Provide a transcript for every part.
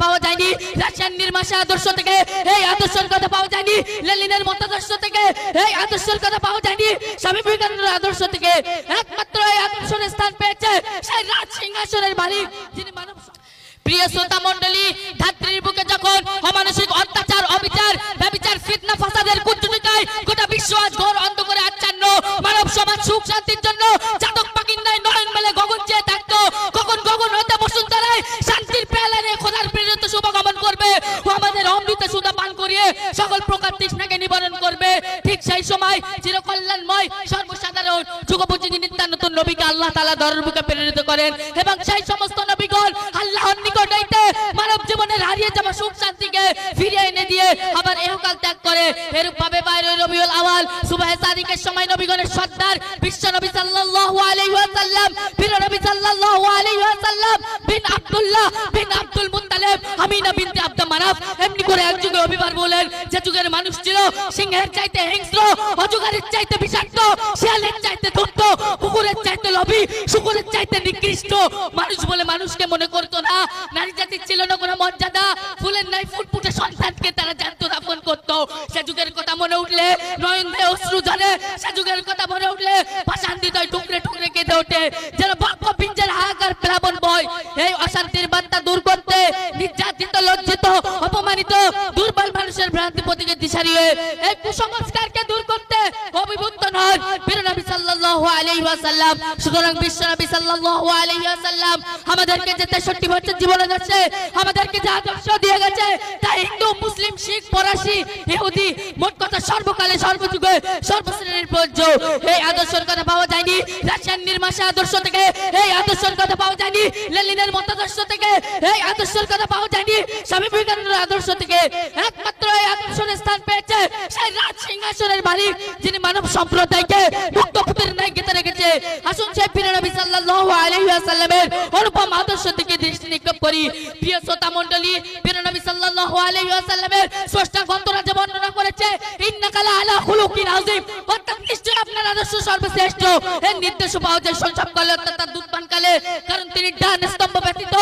পাওয়া যায়নি, রাশিয়ান নির্মাশা আদর্শ থেকে এই আদর্শের কথা পাওয়া যায়নি, লেনিনের মতাদর্শ থেকে এই আদর্শের কথা পাওয়া যায়নি, স্বামী বিবেকানন্দের আদর্শ থেকে একমাত্র এই আদর্শের স্থান পেয়েছে সেই রাজ সিংহাসনের মালিক যিনি মানব। প্রিয় শ্রোতা মণ্ডলী, ধাত্রীর বুকে যখন অমানসিক অত্যাচার, অবিচার, ব্যভিচার, ফিতনা, ফাসাদের কুটনীতিকায় গোটা বিশ্ব আজ ঘোর অন্ধকারে আচ্ছন্ন, মানব সমাজ সুখ শান্তির জন্য চাতক পাখির ন্যায় নয়ন মেলে গগন চেয়ে থাকতো। কখন গগন হতে বসুন্ধরায় শান্তির পেয়ালা নিয়ে খোদার প্রেরিত শুভগমন করবে ও আমাদের অমৃত সুধা পান করিয়ে সকল প্রকার তৃষ্ণাকে নিবারণ করবে। ঠিক সেই সময় চিরকল্যাণময় সর্বসাধারণ যুগোপযোগী নিত্যানতুন নবীকে আল্লাহ তাআলা দরের বুকে প্রেরিত করেন এবং সেই সমস্ত নবীগণ আল্লাহর নিকট হইতে মানব জীবনের হারিয়ে যাওয়া সুখ শান্তিকে ফিরিয়ে এনে দিয়ে আবার ইহকাল ত্যাগ করে। এরূপ ভাবে বাইরে রবিউল আওয়াল সুবহে সাদিকের সময় নবীগণের সর্দার বিশ্ব নবী সাল্লাল্লাহু আলাইহি ওয়াসাল্লাম, প্রিয় নবী সাল্লাল্লাহু আলাইহি ওয়াসাল্লাম বিন আব্দুল্লাহ বিন আব্দুল মুত্তালিব, আমিনা বিনতে আব্দুল মানাফ এমনি করে এক যুগে অভিবার বলেন যে যুগের মানুষ ছিল সিংহের চাইতে হিংস্র, অজগরের চাইতে বিষাক্ত, শিয়ালের চাইতে ধূর্ত, কুকুরের চাইতে লোভী, শুকুরের চাইতে নিকৃষ্ট। মানুষ বলে মানুষকে মনে করতো না, নারী জাতির ছিল না কোনো মর্যাদা, ফুলের নাই ফুটফুটে সন্তানকে তারা জানতো দাফন করতো। সে যুগের কথা মনে উঠলে নয়ন দিয়ে অশ্রু ঝরে, সে যুগের কথা মনে উঠলে পাষাণ হৃদয় টুকরে টুকরে কেঁদে ওঠে, যেন বাক্য পিঞ্জের হাহাকার প্লাবন বয়। এই অশান্তির বার্তা দূর করতে নির্যাতিত, লজ্জিত, অপমানিত, দুর্বল মানুষের ভ্রান্তি প্রতীকে দিশারিয়ে এই কুসংস্কারকে দূর করতে অভিভূত নন প্রিয় নবী সাল্লাল্লাহু আলাইহি ওয়াসাল্লাম। সুতরাং বিশ্ব নবী সাল্লাল্লাহু আলাইহি ওয়াসাল্লাম আমাদেরকে যে 63 বছর জীবন আছে, আমাদেরকে যে আদর্শ দিয়ে গেছে, তা হিন্দু, মুসলিম, শিখ, ফরাসি, ইহুদি, মোট কথা সর্বকালে সর্বযুগে সর্বশ্রেণীর প্রযোজ্য। এই আদর্শের কথা পাওয়া যায়নি রাশিয়ান নির্মাশা আদর্শ থেকে, এই আদর্শের কথা পাওয়া যায়নি লেনিনের মতাদর্শ থেকে, এই আদর্শের কথা পাওয়া যায়নি স্বামী বিবেকানন্দের আদর্শ থেকে। একমাত্র এই আদর্শের স্থান পেয়েছে সেই রাজ সিংহাসনের মালিক যিনি মানব সম্প্রদায়কে মুক্ত পুত্রের ন্যায় গেঁথে রেখেছে। আসুন সেই প্রিয় নবী সাল্লাল্লাহু আলাইহি ওয়াসাল্লামের অনুপম আদর্শ থেকে দৃষ্টি নিক্ষেপ করি। প্রিয় শ্রোতা মণ্ডলী, প্রিয় নবী সাল্লাল্লাহু আলাইহি ওয়াসাল্লামের স্রষ্টা গ্রন্থরা যে বর্ণনা করেছে ইন্নাকা আলা খুলুকিন আযীম, অর্থাৎ নিশ্চয়ই আপনার আদর্শ সর্বশ্রেষ্ঠ। এর নির্দেশ পাওয়া যায় শৈশবকালে অর্থাৎ তার দুধপানকালে, কারণ তিনি ডান স্তম্ভ ব্যতীত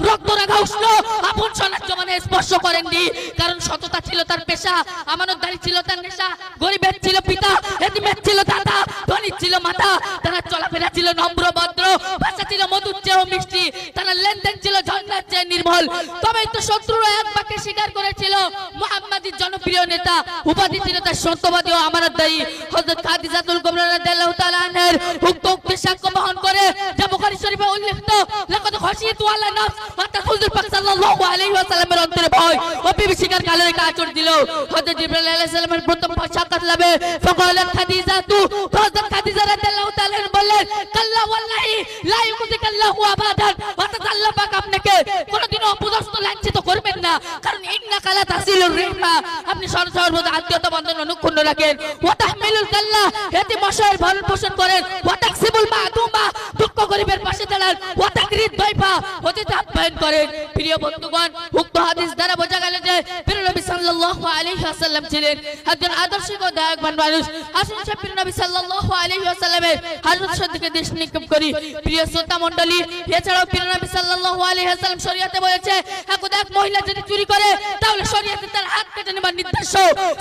রক্তরাগা উষ্ণ আপন সোনার জমানে স্পর্শ করেননি, কারণ সততা ছিল তার পেশা, আমানতদারি ছিল তার নেশা, গরিবের ছিল পিতা, এতিমের ছিল দাদা, ধনীর ছিল মাতা। তারা চলাফেরা ছিল নম্র ভদ্র, ভাষা ছিল মধুর চেয়েও মিষ্টি, তারা লেনদেন ছিল ঝর্ণার চেয়ে নির্মল। তবেই তো শত্রুরা এক বাক্যে স্বীকার করেছিল মুহাম্মাদির জনপ্রিয় নেতা, উপাধি ছিল তার সত্যবাদী ও আমানতদারি। হযরত খাদিজাতুল কুবরা রাদিয়াল্লাহু তাআলা আনহার উক্ত উক্তির সাক্ষ্য বহন করে যা বুখারী শরীফে উল্লেখিত, লাকাদ খাশিয়াতু আলা নাফস, অর্থাৎ হুজুর পাক সাল্লাল্লাহু আলাইহি ওয়াসাল্লামের অন্তরে ভয় ও বিভীষিকার কালো রেখা আঁচড় দিল। হযরত জিবরাইল আলাইহিস সালামের প্রথম সাক্ষাৎ লাভে ফাকালাত খাদিজাতু, হযরত খাদিজা রাদিয়াল্লাহু তাআলা বললেন কাল্লা ওয়াল্লাহি লা ইউযিকাল্লাহু আবাদান, অর্থাৎ আল্লাহ পাক আপনাকে কোনোদিনও অপদস্থ লাঞ্ছিত করবেন না, কারণ ইন্নাকা লা তাসিলুর রিহমা, আপনি সর্বদা আত্মীয়তা বন্ধন অনুক্ষুণ্ণ রাখেন। ওয়া তাহমিলুল কাল্লা, এতে মশায়ের ভরণ পোষণ করেন। ওয়া তাকসিবুল মাদুমা, দুঃখ গরিবের পাশে দাঁড়ান। ওয়া তাকরিদ দয়ফা, অতিথি আপ্যায়ন করেন। প্রিয় বন্ধুগণ, উক্ত হাদিস দ্বারা বোঝা গেল যে প্রিয় নবী সাল্লাল্লাহু আলাইহি ওয়াসাল্লাম ছিলেন একজন আদর্শিক ও দয়াবান মানুষ। আসুন সে প্রিয় নবী সাল্লাল্লাহু আলাইহি ওয়াসাল্লামের আদর্শের দিকে দৃষ্টি নিক্ষেপ করি। প্রিয় শ্রোতা মণ্ডলী, এছাড়াও প্রিয় নবী সাল্লাল্লাহু আলাইহি ওয়াসাল্লাম শরীয়তে বলেছে একদা এক মহিলা যদি চুরি করে তাহলে শরীয়তে তার হাত কেটে নেবার নির্দেশ।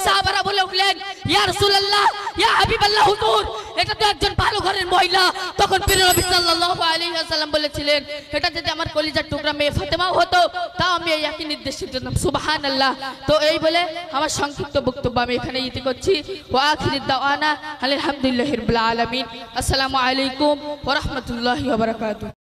সাহাবারা বলে উঠলেন ইয়া রাসূলুল্লাহ, ইয়া হাবিবাল্লাহ, হুজুর এটা তো একজন ভালো ঘরের মহিলা। তখন প্রিয় নবী সাল্লাল্লাহু আলাইহি ওয়াসাল্লাম বলেছিলেন এটা যদি আমার কলিজার টুকরা মেয়ে ফাতেমাও হতো তাও আমি এই একই নির্দেশ দিতাম। সুবহানাল্লাহ। তো এই বলে আমার সংক্ষিপ্ত বক্তব্য আমি এখানে ইতি করছি। ওয়া আখিরু দাওয়ানা আলহামদুলিল্লাহি রাব্বিল আলামিন। আসসালামু আলাইকুম ওয়া রাহমাতুল্লাহি ওয়া বারাকাতুহু।